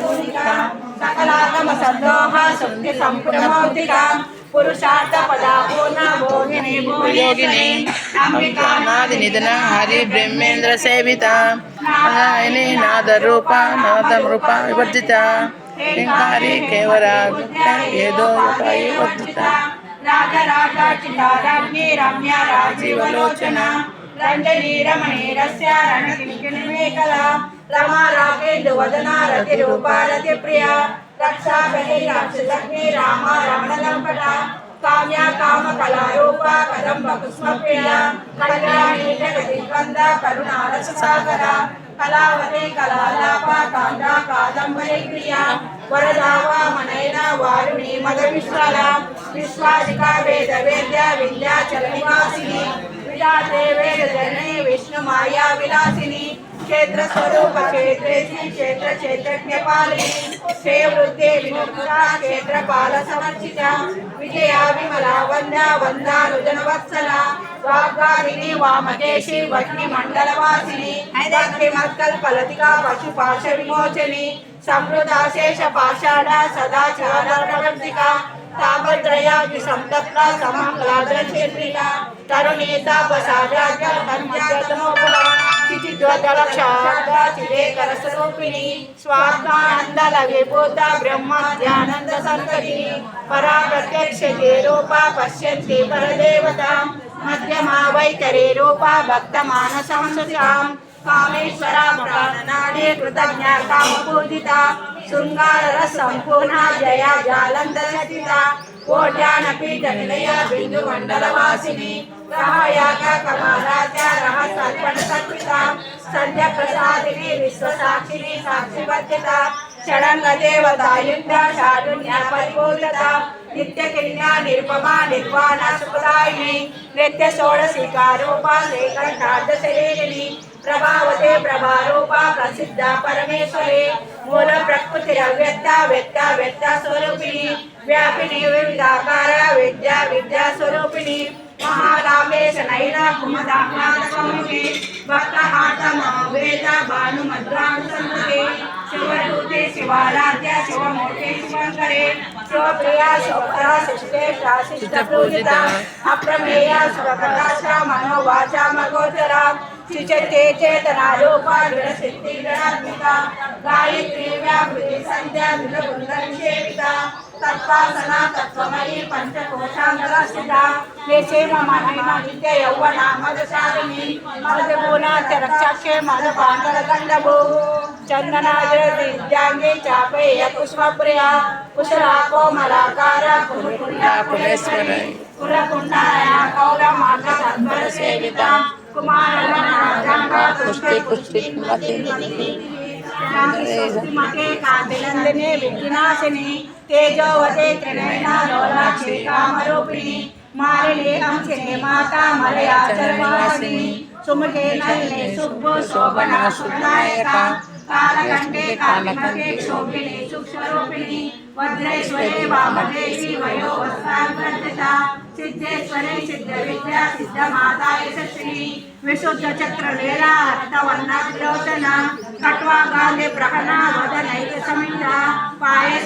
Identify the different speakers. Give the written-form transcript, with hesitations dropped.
Speaker 1: तरुणिका सकलागम संदोह सुक्ति संपूर्ण मौतिका पुरुषार्थ पदा पूर्ण भोगिनी योगिनी
Speaker 2: नादि निधन हरि ब्रह्मेंद्र सेविता नारायणी नाद रूपा नादम रूपा विवर्जिता हिंकारी केवरा येदो युकाई वर्धिता
Speaker 1: राजराजाचिताराज्ञी रम्या राजीवलोचना रंजनी रमणीरस्य रणकिङ्किणीमेखला रमा राकेन्दुवदना रतिरूपा रतिप्रिया रक्षा बहि राक्षसग्नि रामा रमणलम्पटा काम्या कामकलारूपा कदम्ब पुष्पप्रिया कल्याणी जगदिवन्द करुणारससागरा कलावती कलालापा कांदा कादम्बरी प्रिया वरदावा मनैना वारुणी मदविश्वला विश्वासिका वेद वेद्या विद्याचल निवासिनी विराटे वेद जननी विष्णु माया विलासिनी क्षेत्र स्वरूप क्षेत्रेशी क्षेत्र क्षेत्रज्ञ पालिनी श्रेवृद्धे विमुक्ता क्षेत्रपाल समर्चिता विजया विमला वंद्या वंदानुजन वत्सला वाग्वारिणी वामकेशी वह्नि मंडलवासिनी भक्ति मत्कल्पलतिका पशुपाश विमोचनी समृद्धा शेष पाषाढ़ा सदाचार प्रवर्तिका तापत्रया विसंतप्ता समंगलाद्रक्षेत्रिका तरुणीता बसाराज्य कन्यातमोपला चितिद्वदलक्षाब्दा चिरेकरस्वरूपिणी स्वात्मानंद विभूता ब्रह्म ध्यानंद संततिनी परा प्रत्यक्ष रूपा पश्यन्ति परदेवता मध्यमा वैतरे रूपा भक्तमानसंसुतां कामेश्वरा प्राणनाडे कृतज्ञा कामपूजिता शृंगार संपूर्णा जया जालंधरचिता कोट्यानपीठनिलया बिंदुमंडलवासिनी रहायाका कमलात्या रहस्यार्पण सर्पिता संध्या प्रसादिनी विश्वसाक्षिणी साक्षिवत्यता षडंग देवता युद्धा शाढुन्या परिपूर्णता नित्य कन्या निरुपमा निर्वाणा सुखदायिनी नित्य षोडशिका रूपा श्रीकंठार्ध शरीरिणी प्रभावते प्रभारूपा प्रसिद्धा परमेश्वरी मूल प्रकृतिरव्यक्ता व्यक्ता व्यक्ता स्वरूपिणी व्यापिनी विविधाकारा विद्या विद्या स्वरूपिणी महाकामेश नैना कुमदाह्लादकौमुखे भक्तहातमवेद भानुमद्रानुसन्मुखे शिवदूते शिवाराध्या शिवमूर्ते शिवङ्करे शिवप्रिया शिवपरा शिष्टेष्टा शिष्टपूजिता अप्रमेया शिवप्रकाशा मनोवाचा मगोचरा श्रीचैते चेतना रूपा दृढसिद्धि गणात्मिका गायत्री व्यापृति संध्या विलकुंडनिषेविता तत्वासना तत्वमयी पंचकोशांगलस्थिता निषेम महिमा नित्य यौवना मदशालिनी मदगुणात्यरक्षाक्षे मदपाण्डलगण्डभू चन्दनाद्रविद्यांगे चापेय पुष्पप्रिया कुशला कोमलाकारा कुलकुण्डा कुलकुण्डाया कौरमार्ग सद्वर सेविता
Speaker 2: पुष्टि पुष्टि
Speaker 1: मके कांतिनंदिनी विघ्नाशिनी तेजोवते त्रिनयना लोलाक्षी कामरूपिणी मालिनी अंशिनी माता मलयाचलवासिनी सुमुखे नलिनी शुभो शोभना सुनायका कालकंठे कालिमके शोभिनी सूक्ष्मरूपिणी वज्रेश्वरे वामदेशी वयो वस्त्रांकृता सिद्धेश्वरे सिद्धविद्या सिद्धमाता यशस्विनी विशुद्ध चक्र लीला रक्तवर्णा त्रिलोचना कट्वा गांधे प्रहना वदनैक समिता पाये